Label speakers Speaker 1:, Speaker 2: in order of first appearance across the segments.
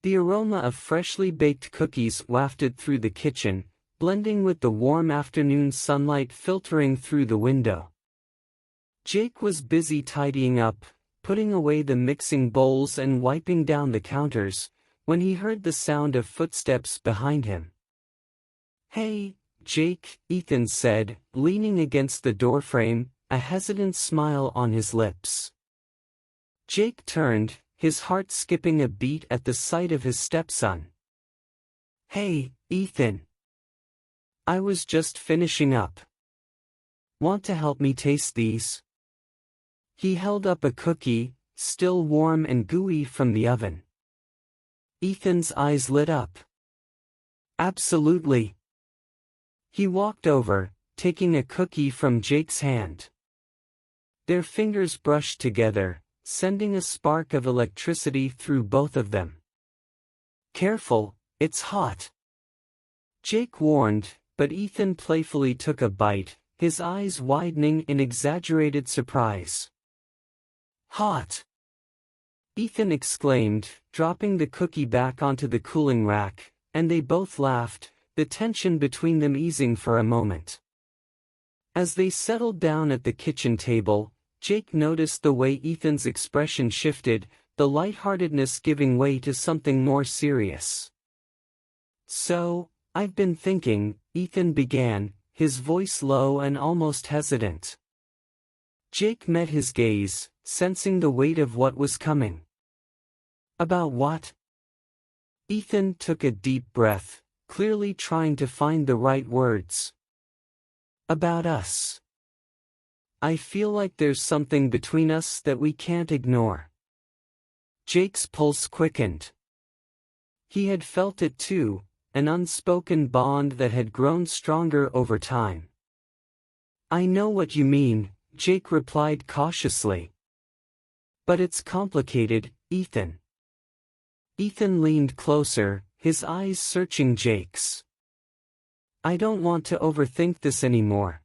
Speaker 1: The aroma of freshly baked cookies wafted through the kitchen, blending with the warm afternoon sunlight filtering through the window. Jake was busy tidying up, putting away the mixing bowls and wiping down the counters, when he heard the sound of footsteps behind him. "Hey, Jake," Ethan said, leaning against the doorframe, a hesitant smile on his lips. Jake turned, his heart skipping a beat at the sight of his stepson. "Hey, Ethan. I was just finishing up. Want to help me taste these?" He held up a cookie, still warm and gooey from the oven. Ethan's eyes lit up. "Absolutely." He walked over, taking a cookie from Jake's hand. Their fingers brushed together, sending a spark of electricity through both of them. "Careful, it's hot," Jake warned, but Ethan playfully took a bite, his eyes widening in exaggerated surprise. "Hot!" Ethan exclaimed, dropping the cookie back onto the cooling rack, and they both laughed, the tension between them easing for a moment. As they settled down at the kitchen table, Jake noticed the way Ethan's expression shifted, the lightheartedness giving way to something more serious. "So, I've been thinking," Ethan began, his voice low and almost hesitant. Jake met his gaze, sensing the weight of what was coming. "About what?" Ethan took a deep breath, clearly trying to find the right words. "About us. I feel like there's something between us that we can't ignore." Jake's pulse quickened. He had felt it too, an unspoken bond that had grown stronger over time. "I know what you mean," Jake replied cautiously. "But it's complicated, Ethan." Ethan leaned closer, his eyes searching Jake's. "I don't want to overthink this anymore.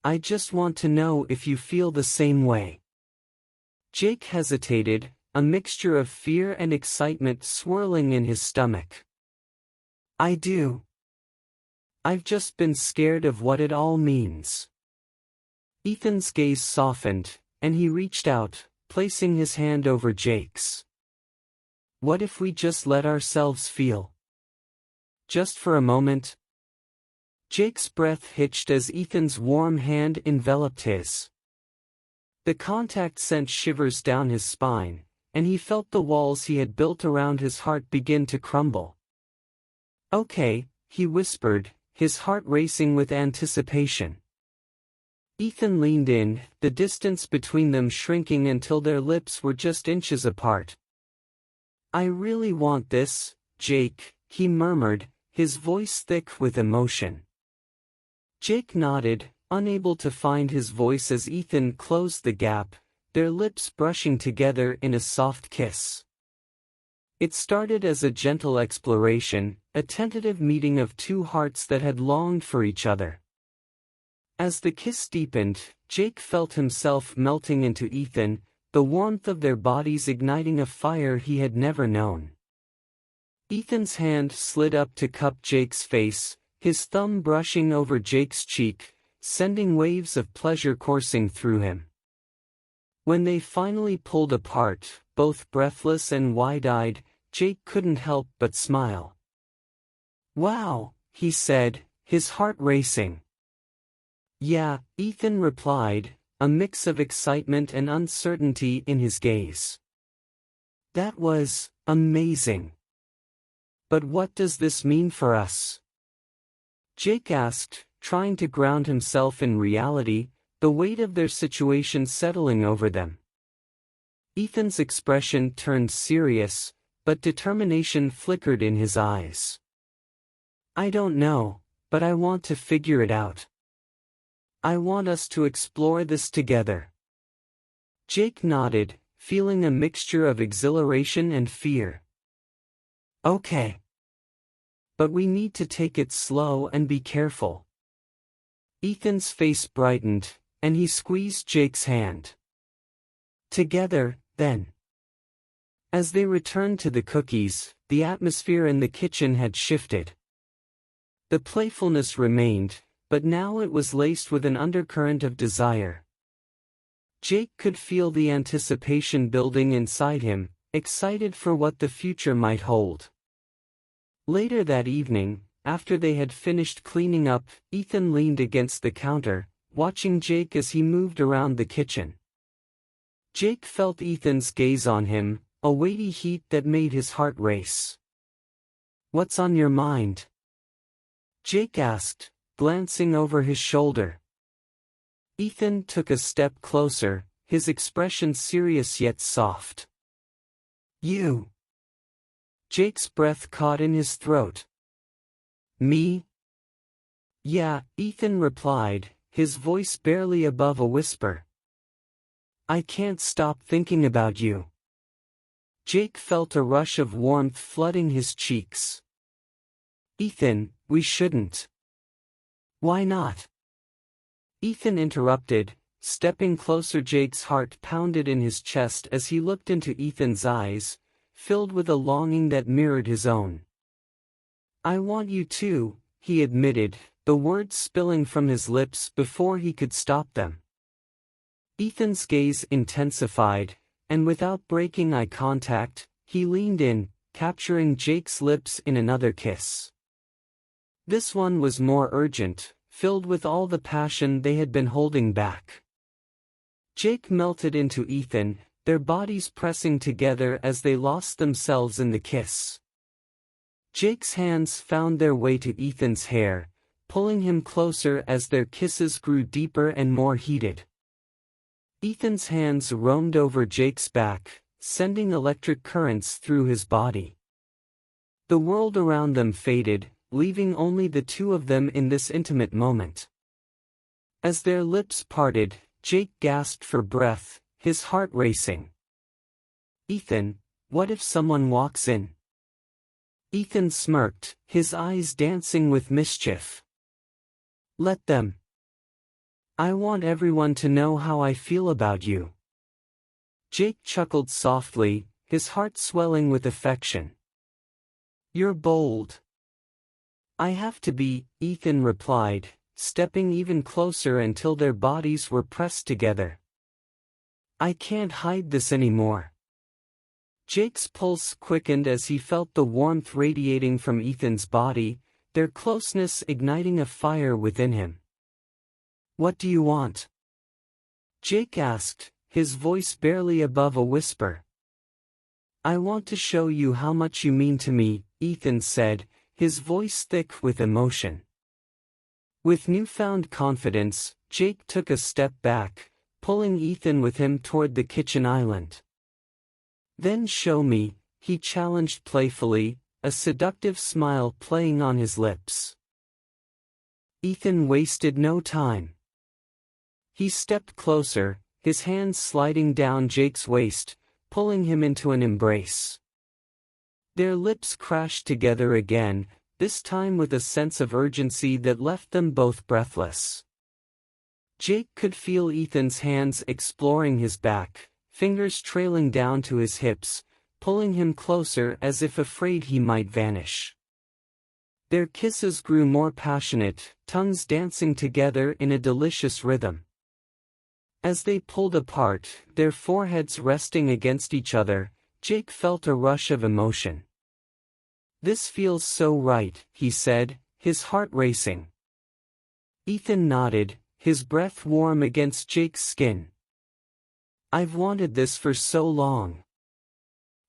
Speaker 1: I just want to know if you feel the same way." Jake hesitated, a mixture of fear and excitement swirling in his stomach. "I do. I've just been scared of what it all means." Ethan's gaze softened, and he reached out, placing his hand over Jake's. "What if we just let ourselves feel? Just for a moment?" Jake's breath hitched as Ethan's warm hand enveloped his. The contact sent shivers down his spine, and he felt the walls he had built around his heart begin to crumble. "Okay," he whispered, his heart racing with anticipation. Ethan leaned in, the distance between them shrinking until their lips were just inches apart. "I really want this, Jake," he murmured, his voice thick with emotion. Jake nodded, unable to find his voice as Ethan closed the gap, their lips brushing together in a soft kiss. It started as a gentle exploration, a tentative meeting of two hearts that had longed for each other. As the kiss deepened, Jake felt himself melting into Ethan, the warmth of their bodies igniting a fire he had never known. Ethan's hand slid up to cup Jake's face, his thumb brushing over Jake's cheek, sending waves of pleasure coursing through him. When they finally pulled apart, both breathless and wide-eyed, Jake couldn't help but smile. "Wow," he said, his heart racing. "Yeah," Ethan replied, a mix of excitement and uncertainty in his gaze. "That was amazing. But what does this mean for us?" Jake asked, trying to ground himself in reality, the weight of their situation settling over them. Ethan's expression turned serious, but determination flickered in his eyes. "I don't know, but I want to figure it out. I want us to explore this together." Jake nodded, feeling a mixture of exhilaration and fear. "Okay. But we need to take it slow and be careful." Ethan's face brightened, and he squeezed Jake's hand. "Together, then." As they returned to the cookies, the atmosphere in the kitchen had shifted. The playfulness remained, but now it was laced with an undercurrent of desire. Jake could feel the anticipation building inside him, excited for what the future might hold. Later that evening, after they had finished cleaning up, Ethan leaned against the counter, watching Jake as he moved around the kitchen. Jake felt Ethan's gaze on him, a weighty heat that made his heart race. "What's on your mind?" Jake asked, glancing over his shoulder. Ethan took a step closer, his expression serious yet soft. "You." Jake's breath caught in his throat. "Me?" "Yeah," Ethan replied, his voice barely above a whisper. "I can't stop thinking about you." Jake felt a rush of warmth flooding his cheeks. "Ethan, we shouldn't." "Why not?" Ethan interrupted, stepping closer. Jake's heart pounded in his chest as he looked into Ethan's eyes, filled with a longing that mirrored his own. "I want you too," he admitted, the words spilling from his lips before he could stop them. Ethan's gaze intensified, and without breaking eye contact, he leaned in, capturing Jake's lips in another kiss. This one was more urgent, filled with all the passion they had been holding back. Jake melted into Ethan, their bodies pressing together as they lost themselves in the kiss. Jake's hands found their way to Ethan's hair, pulling him closer as their kisses grew deeper and more heated. Ethan's hands roamed over Jake's back, sending electric currents through his body. The world around them faded, leaving only the two of them in this intimate moment. As their lips parted, Jake gasped for breath, his heart racing. "Ethan, what if someone walks in?" Ethan smirked, his eyes dancing with mischief. "Let them. I want everyone to know how I feel about you." Jake chuckled softly, his heart swelling with affection. "You're bold." "I have to be," Ethan replied, stepping even closer until their bodies were pressed together. "I can't hide this anymore." Jake's pulse quickened as he felt the warmth radiating from Ethan's body, their closeness igniting a fire within him. "What do you want?" Jake asked, his voice barely above a whisper. "I want to show you how much you mean to me," Ethan said, his voice thick with emotion. With newfound confidence, Jake took a step back, pulling Ethan with him toward the kitchen island. "Then show me," he challenged playfully, a seductive smile playing on his lips. Ethan wasted no time. He stepped closer, his hands sliding down Jake's waist, pulling him into an embrace. Their lips crashed together again, this time with a sense of urgency that left them both breathless. Jake could feel Ethan's hands exploring his back, fingers trailing down to his hips, pulling him closer as if afraid he might vanish. Their kisses grew more passionate, tongues dancing together in a delicious rhythm. As they pulled apart, their foreheads resting against each other, Jake felt a rush of emotion. "This feels so right," he said, his heart racing. Ethan nodded, his breath warm against Jake's skin. "I've wanted this for so long."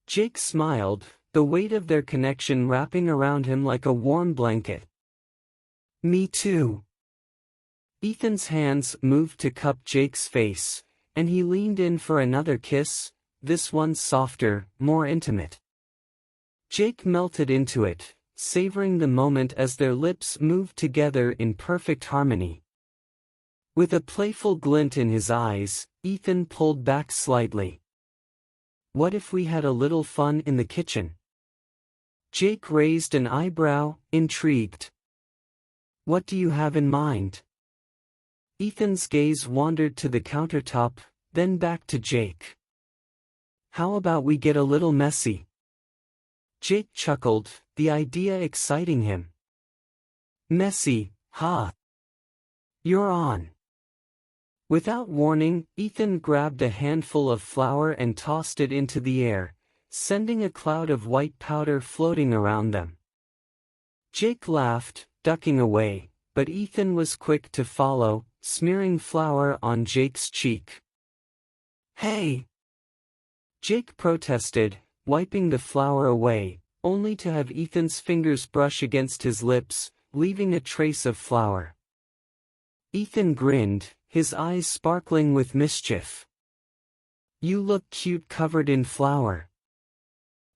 Speaker 1: Jake smiled, the weight of their connection wrapping around him like a warm blanket. "Me too." Ethan's hands moved to cup Jake's face, and he leaned in for another kiss, this one softer, more intimate. Jake melted into it, savoring the moment as their lips moved together in perfect harmony. With a playful glint in his eyes, Ethan pulled back slightly. "What if we had a little fun in the kitchen?" Jake raised an eyebrow, intrigued. "What do you have in mind?" Ethan's gaze wandered to the countertop, then back to Jake. How about we get a little messy? Jake chuckled, the idea exciting him. Messy, huh? You're on. Without warning, Ethan grabbed a handful of flour and tossed it into the air, sending a cloud of white powder floating around them. Jake laughed, ducking away, but Ethan was quick to follow, smearing flour on Jake's cheek. Hey! Jake protested, wiping the flour away, only to have Ethan's fingers brush against his lips, leaving a trace of flour. Ethan grinned, his eyes sparkling with mischief. You look cute covered in flour.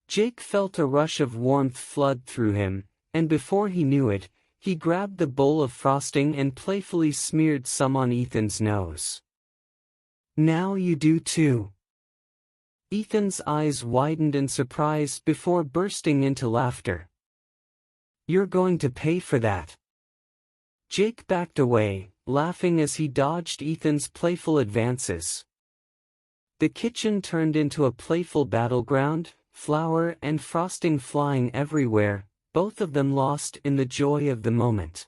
Speaker 1: Jake felt a rush of warmth flood through him, and before he knew it, he grabbed the bowl of frosting and playfully smeared some on Ethan's nose. Now you do too. Ethan's eyes widened in surprise before bursting into laughter. You're going to pay for that. Jake backed away, laughing as he dodged Ethan's playful advances. The kitchen turned into a playful battleground, flour and frosting flying everywhere, both of them lost in the joy of the moment.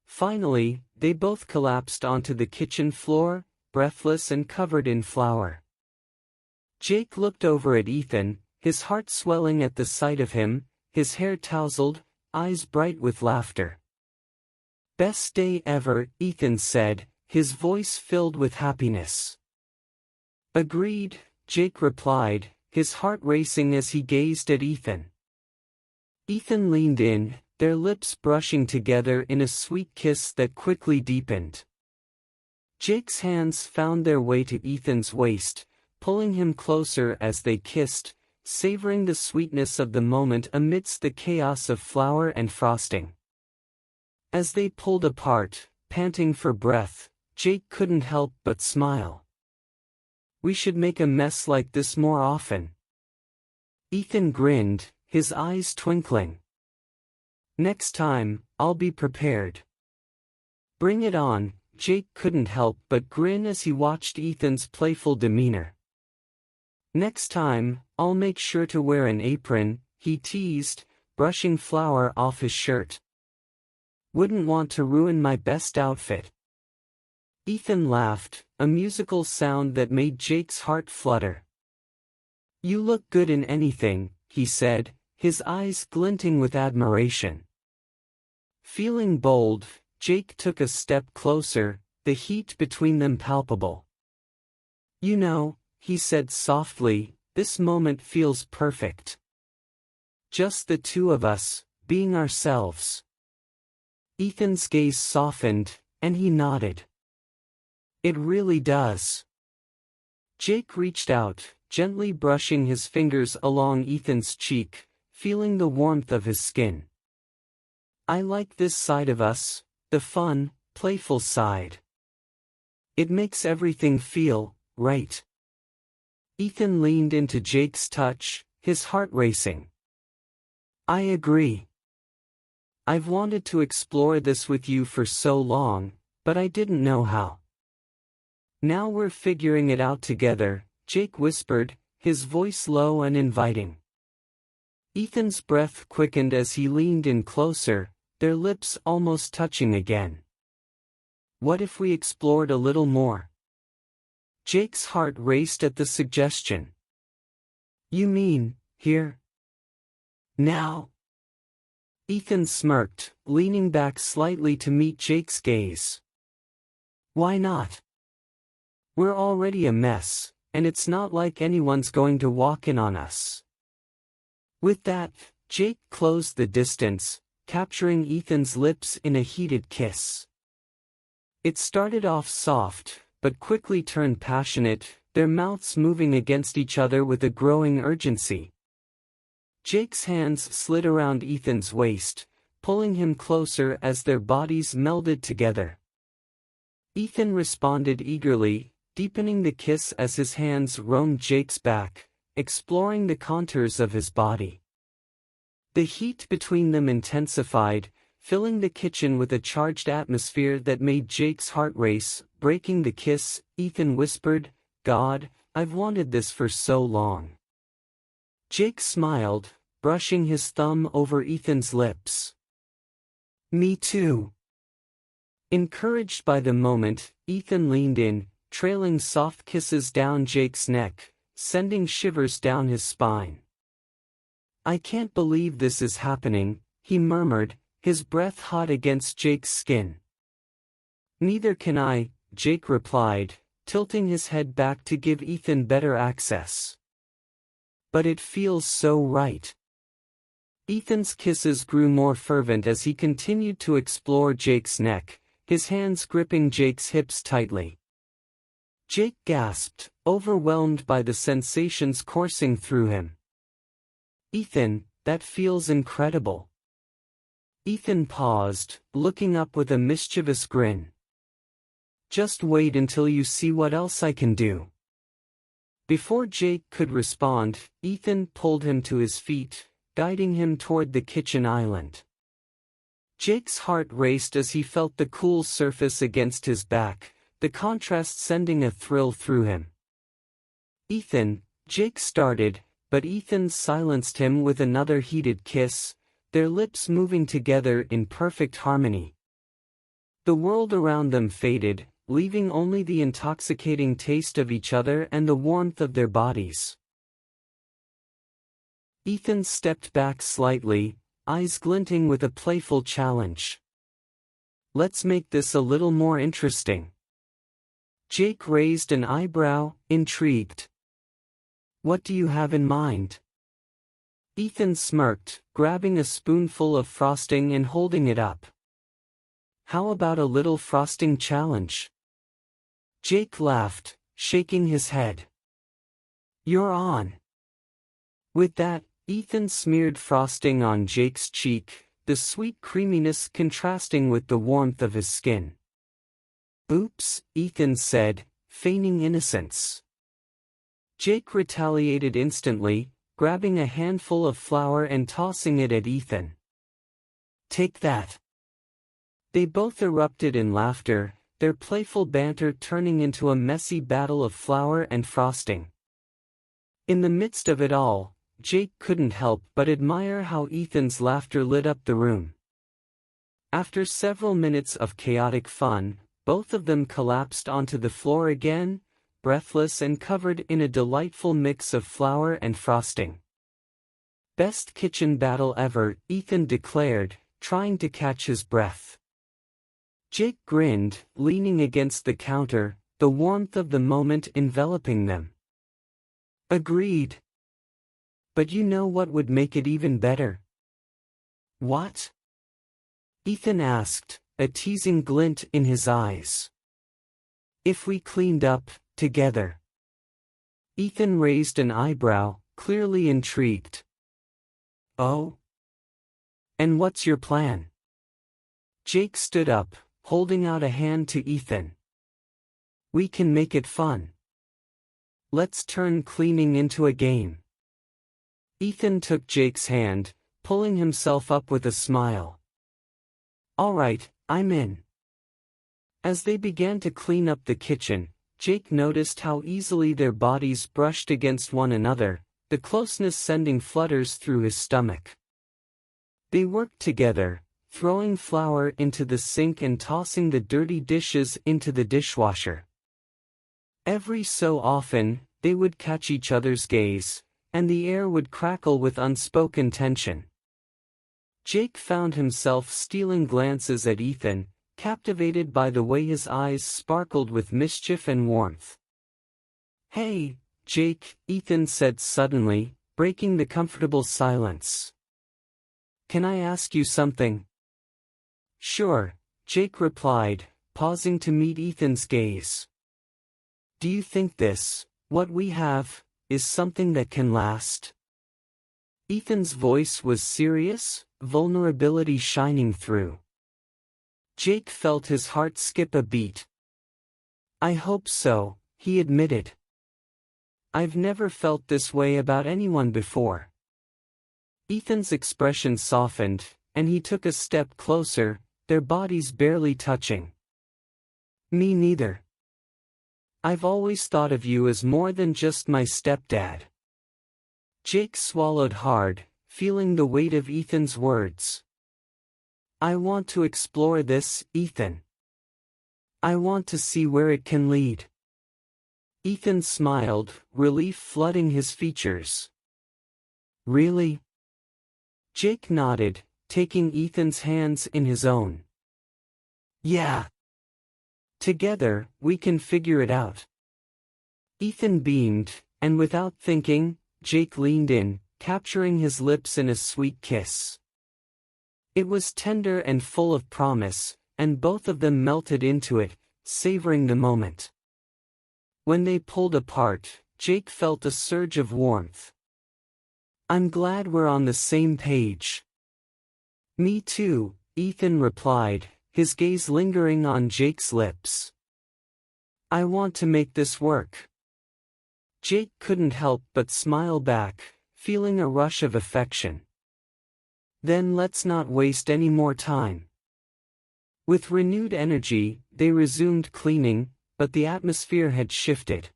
Speaker 1: Finally, they both collapsed onto the kitchen floor, breathless and covered in flour. Jake looked over at Ethan, his heart swelling at the sight of him, his hair tousled, eyes bright with laughter. Best day ever, Ethan said, his voice filled with happiness. Agreed, Jake replied, his heart racing as he gazed at Ethan. Ethan leaned in, their lips brushing together in a sweet kiss that quickly deepened. Jake's hands found their way to Ethan's waist, pulling him closer as they kissed, savoring the sweetness of the moment amidst the chaos of flour and frosting. As they pulled apart, panting for breath, Jake couldn't help but smile. We should make a mess like this more often. Ethan grinned, his eyes twinkling. Next time, I'll be prepared. Bring it on, Jake couldn't help but grin as he watched Ethan's playful demeanor. Next time, I'll make sure to wear an apron, he teased, brushing flour off his shirt. Wouldn't want to ruin my best outfit. Ethan laughed, a musical sound that made Jake's heart flutter. You look good in anything, he said, his eyes glinting with admiration. Feeling bold, Jake took a step closer, the heat between them palpable. You know, he said softly, this moment feels perfect. Just the two of us, being ourselves. Ethan's gaze softened, and he nodded. It really does. Jake reached out, gently brushing his fingers along Ethan's cheek, feeling the warmth of his skin. I like this side of us, the fun, playful side. It makes everything feel right. Ethan leaned into Jake's touch, his heart racing. I agree. I've wanted to explore this with you for so long, but I didn't know how. Now we're figuring it out together, Jake whispered, his voice low and inviting. Ethan's breath quickened as he leaned in closer, their lips almost touching again. What if we explored a little more? Jake's heart raced at the suggestion. You mean, here? Now? Ethan smirked, leaning back slightly to meet Jake's gaze. Why not? We're already a mess, and it's not like anyone's going to walk in on us. With that, Jake closed the distance, capturing Ethan's lips in a heated kiss. It started off soft, but quickly turned passionate, their mouths moving against each other with a growing urgency. Jake's hands slid around Ethan's waist, pulling him closer as their bodies melded together. Ethan responded eagerly, deepening the kiss as his hands roamed Jake's back, exploring the contours of his body. The heat between them intensified, filling the kitchen with a charged atmosphere that made Jake's heart race. Breaking the kiss, Ethan whispered, God, I've wanted this for so long. Jake smiled, brushing his thumb over Ethan's lips. Me too. Encouraged by the moment, Ethan leaned in, trailing soft kisses down Jake's neck, sending shivers down his spine. I can't believe this is happening, he murmured, his breath hot against Jake's skin. Neither can I, Jake replied, tilting his head back to give Ethan better access. But it feels so right. Ethan's kisses grew more fervent as he continued to explore Jake's neck, his hands gripping Jake's hips tightly. Jake gasped, overwhelmed by the sensations coursing through him. Ethan, that feels incredible. Ethan paused, looking up with a mischievous grin. Just wait until you see what else I can do. Before Jake could respond, Ethan pulled him to his feet, guiding him toward the kitchen island. Jake's heart raced as he felt the cool surface against his back, the contrast sending a thrill through him. Ethan, Jake started, but Ethan silenced him with another heated kiss, their lips moving together in perfect harmony. The world around them faded, leaving only the intoxicating taste of each other and the warmth of their bodies. Ethan stepped back slightly, eyes glinting with a playful challenge. Let's make this a little more interesting. Jake raised an eyebrow, intrigued. What do you have in mind? Ethan smirked, grabbing a spoonful of frosting and holding it up. How about a little frosting challenge? Jake laughed, shaking his head. You're on. With that, Ethan smeared frosting on Jake's cheek, the sweet creaminess contrasting with the warmth of his skin. Oops, Ethan said, feigning innocence. Jake retaliated instantly, grabbing a handful of flour and tossing it at Ethan. Take that. They both erupted in laughter, their playful banter turning into a messy battle of flour and frosting. In the midst of it all, Jake couldn't help but admire how Ethan's laughter lit up the room. After several minutes of chaotic fun, both of them collapsed onto the floor again, breathless and covered in a delightful mix of flour and frosting. Best kitchen battle ever, Ethan declared, trying to catch his breath. Jake grinned, leaning against the counter, the warmth of the moment enveloping them. Agreed. But you know what would make it even better? What? Ethan asked, a teasing glint in his eyes. If we cleaned up, together. Ethan raised an eyebrow, clearly intrigued. Oh? And what's your plan? Jake stood up, holding out a hand to Ethan. We can make it fun. Let's turn cleaning into a game. Ethan took Jake's hand, pulling himself up with a smile. All right, I'm in. As they began to clean up the kitchen, Jake noticed how easily their bodies brushed against one another, the closeness sending flutters through his stomach. They worked together, throwing flour into the sink and tossing the dirty dishes into the dishwasher. Every so often, they would catch each other's gaze, and the air would crackle with unspoken tension. Jake found himself stealing glances at Ethan, captivated by the way his eyes sparkled with mischief and warmth. Hey, Jake, Ethan said suddenly, breaking the comfortable silence. Can I ask you something? Sure, Jake replied, pausing to meet Ethan's gaze. Do you think this, what we have, is something that can last? Ethan's voice was serious, vulnerability shining through. Jake felt his heart skip a beat. I hope so, he admitted. I've never felt this way about anyone before. Ethan's expression softened, and he took a step closer, their bodies barely touching. Me neither. I've always thought of you as more than just my stepdad. Jake swallowed hard, feeling the weight of Ethan's words. I want to explore this, Ethan. I want to see where it can lead. Ethan smiled, relief flooding his features. Really? Jake nodded, taking Ethan's hands in his own. Yeah. Together, we can figure it out. Ethan beamed, and without thinking, Jake leaned in, capturing his lips in a sweet kiss. It was tender and full of promise, and both of them melted into it, savoring the moment. When they pulled apart, Jake felt a surge of warmth. I'm glad we're on the same page. Me too, Ethan replied, his gaze lingering on Jake's lips. I want to make this work. Jake couldn't help but smile back, feeling a rush of affection. Then let's not waste any more time. With renewed energy, they resumed cleaning, but the atmosphere had shifted.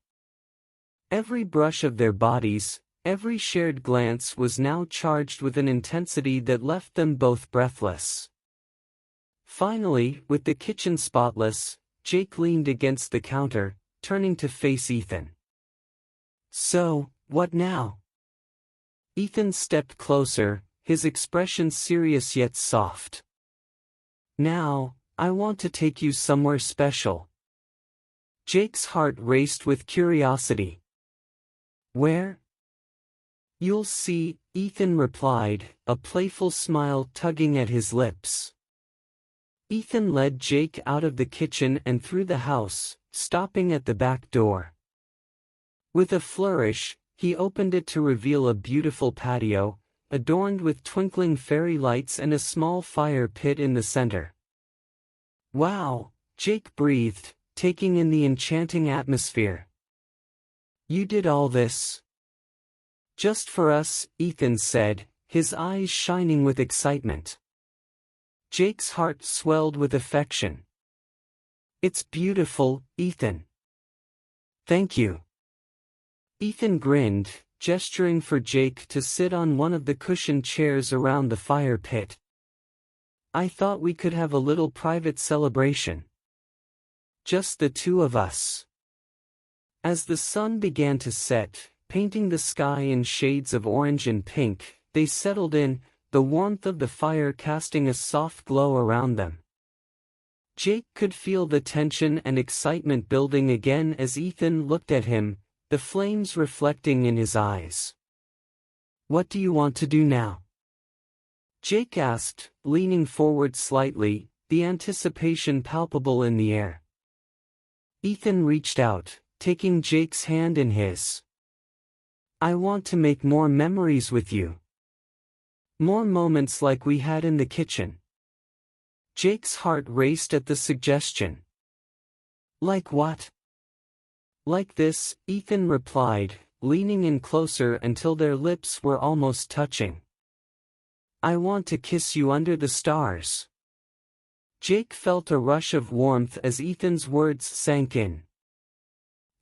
Speaker 1: Every brush of their bodies, every shared glance was now charged with an intensity that left them both breathless. Finally, with the kitchen spotless, Jake leaned against the counter, turning to face Ethan. So, what now? Ethan stepped closer, his expression serious yet soft. Now, I want to take you somewhere special. Jake's heart raced with curiosity. Where? You'll see, Ethan replied, a playful smile tugging at his lips. Ethan led Jake out of the kitchen and through the house, stopping at the back door. With a flourish, he opened it to reveal a beautiful patio, adorned with twinkling fairy lights and a small fire pit in the center. Wow, Jake breathed, taking in the enchanting atmosphere. You did all this? Just for us, Ethan said, his eyes shining with excitement. Jake's heart swelled with affection. It's beautiful, Ethan. Thank you. Ethan grinned, gesturing for Jake to sit on one of the cushioned chairs around the fire pit. I thought we could have a little private celebration. Just the two of us. As the sun began to set, painting the sky in shades of orange and pink, they settled in, the warmth of the fire casting a soft glow around them. Jake could feel the tension and excitement building again as Ethan looked at him, the flames reflecting in his eyes. What do you want to do now? Jake asked, leaning forward slightly, the anticipation palpable in the air. Ethan reached out, taking Jake's hand in his. I want to make more memories with you. More moments like we had in the kitchen. Jake's heart raced at the suggestion. Like what? Like this, Ethan replied, leaning in closer until their lips were almost touching. I want to kiss you under the stars. Jake felt a rush of warmth as Ethan's words sank in.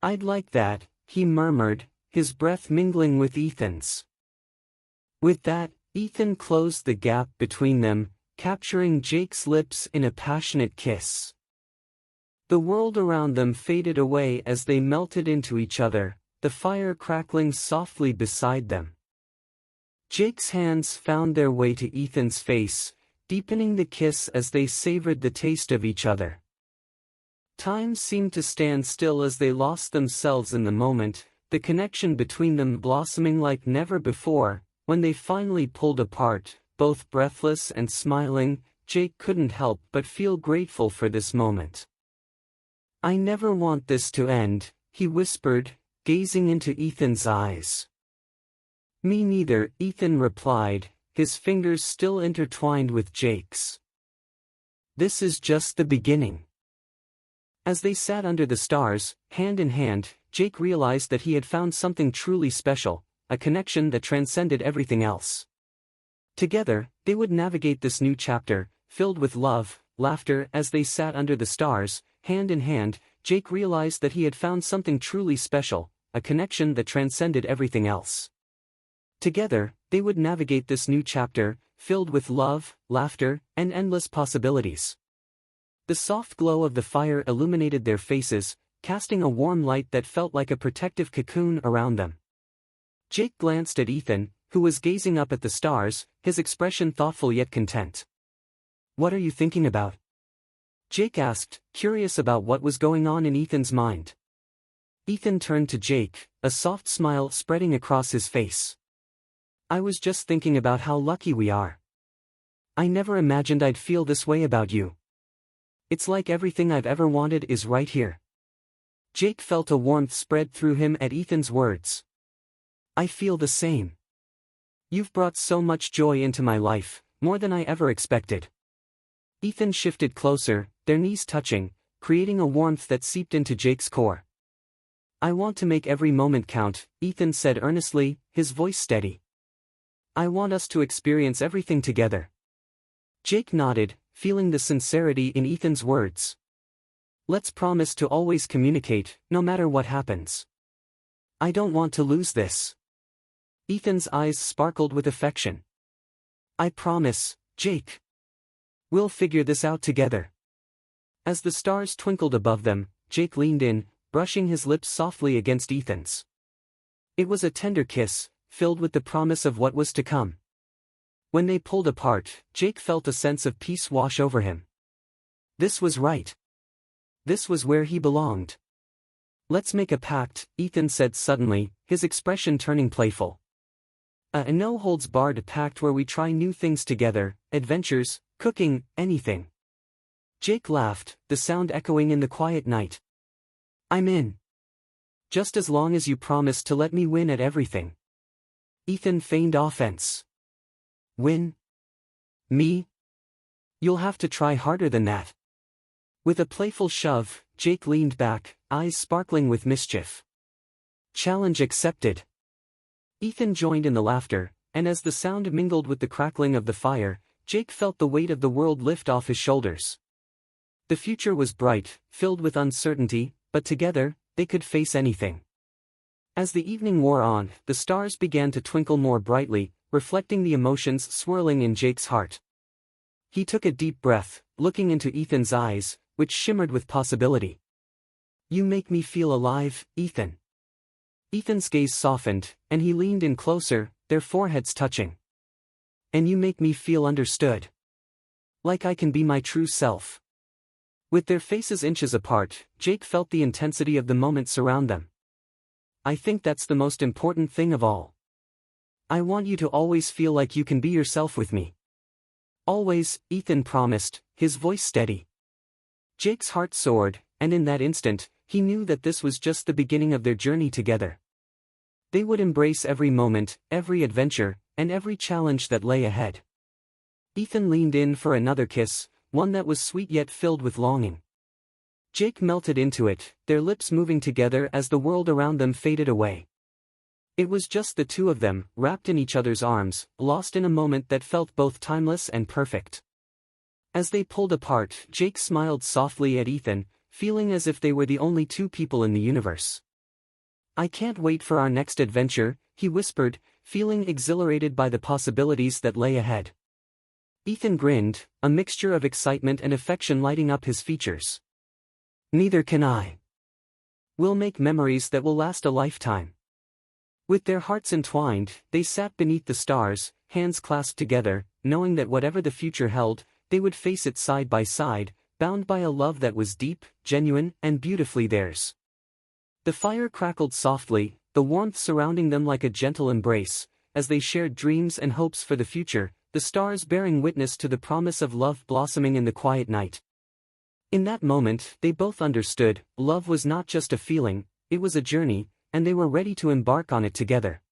Speaker 1: I'd like that, he murmured, his breath mingling with Ethan's. With that, Ethan closed the gap between them, capturing Jake's lips in a passionate kiss. The world around them faded away as they melted into each other, the fire crackling softly beside them. Jake's hands found their way to Ethan's face, deepening the kiss as they savored the taste of each other. Time seemed to stand still as they lost themselves in the moment, the connection between them blossoming like never before. When they finally pulled apart, both breathless and smiling, Jake couldn't help but feel grateful for this moment. I never want this to end, he whispered, gazing into Ethan's eyes. Me neither, Ethan replied, his fingers still intertwined with Jake's. This is just the beginning. As they sat under the stars, hand in hand, Jake realized that he had found something truly special, a connection that transcended everything else. Together, they would navigate this new chapter, filled with love, laughter as they sat under the stars, hand in hand, Jake realized that he had found something truly special, a connection that transcended everything else. Together, they would navigate this new chapter, filled with love, laughter, and endless possibilities. The soft glow of the fire illuminated their faces, casting a warm light that felt like a protective cocoon around them. Jake glanced at Ethan, who was gazing up at the stars, his expression thoughtful yet content. "What are you thinking about?" Jake asked, curious about what was going on in Ethan's mind. Ethan turned to Jake, a soft smile spreading across his face. "I was just thinking about how lucky we are. I never imagined I'd feel this way about you. It's like everything I've ever wanted is right here." Jake felt a warmth spread through him at Ethan's words. "I feel the same. You've brought so much joy into my life, more than I ever expected." Ethan shifted closer, their knees touching, creating a warmth that seeped into Jake's core. "I want to make every moment count," Ethan said earnestly, his voice steady. "I want us to experience everything together." Jake nodded, feeling the sincerity in Ethan's words. "Let's promise to always communicate, no matter what happens. I don't want to lose this." Ethan's eyes sparkled with affection. "I promise, Jake. We'll figure this out together." As the stars twinkled above them, Jake leaned in, brushing his lips softly against Ethan's. It was a tender kiss, filled with the promise of what was to come. When they pulled apart, Jake felt a sense of peace wash over him. This was right. This was where he belonged. "Let's make a pact," Ethan said suddenly, his expression turning playful. A no-holds-barred pact where we try new things together, adventures, cooking, anything." Jake laughed, the sound echoing in the quiet night. "I'm in. Just as long as you promise to let me win at everything." Ethan feigned offense. "Win? Me? You'll have to try harder than that." With a playful shove, Jake leaned back, eyes sparkling with mischief. "Challenge accepted." Ethan joined in the laughter, and as the sound mingled with the crackling of the fire, Jake felt the weight of the world lift off his shoulders. The future was bright, filled with uncertainty, but together, they could face anything. As the evening wore on, the stars began to twinkle more brightly, reflecting the emotions swirling in Jake's heart. He took a deep breath, looking into Ethan's eyes, which shimmered with possibility. "You make me feel alive, Ethan." Ethan's gaze softened, and he leaned in closer, their foreheads touching. "And you make me feel understood. Like I can be my true self." With their faces inches apart, Jake felt the intensity of the moment surround them. "I think that's the most important thing of all. I want you to always feel like you can be yourself with me." "Always," Ethan promised, his voice steady. Jake's heart soared, and in that instant, he knew that this was just the beginning of their journey together. They would embrace every moment, every adventure, and every challenge that lay ahead. Ethan leaned in for another kiss, one that was sweet yet filled with longing. Jake melted into it, their lips moving together as the world around them faded away. It was just the two of them, wrapped in each other's arms, lost in a moment that felt both timeless and perfect. As they pulled apart, Jake smiled softly at Ethan, feeling as if they were the only two people in the universe. "I can't wait for our next adventure," he whispered, feeling exhilarated by the possibilities that lay ahead. Ethan grinned, a mixture of excitement and affection lighting up his features. "Neither can I. We'll make memories that will last a lifetime." With their hearts entwined, they sat beneath the stars, hands clasped together, knowing that whatever the future held, they would face it side by side, bound by a love that was deep, genuine, and beautifully theirs. The fire crackled softly, the warmth surrounding them like a gentle embrace, as they shared dreams and hopes for the future, the stars bearing witness to the promise of love blossoming in the quiet night. In that moment, they both understood, love was not just a feeling, it was a journey, and they were ready to embark on it together.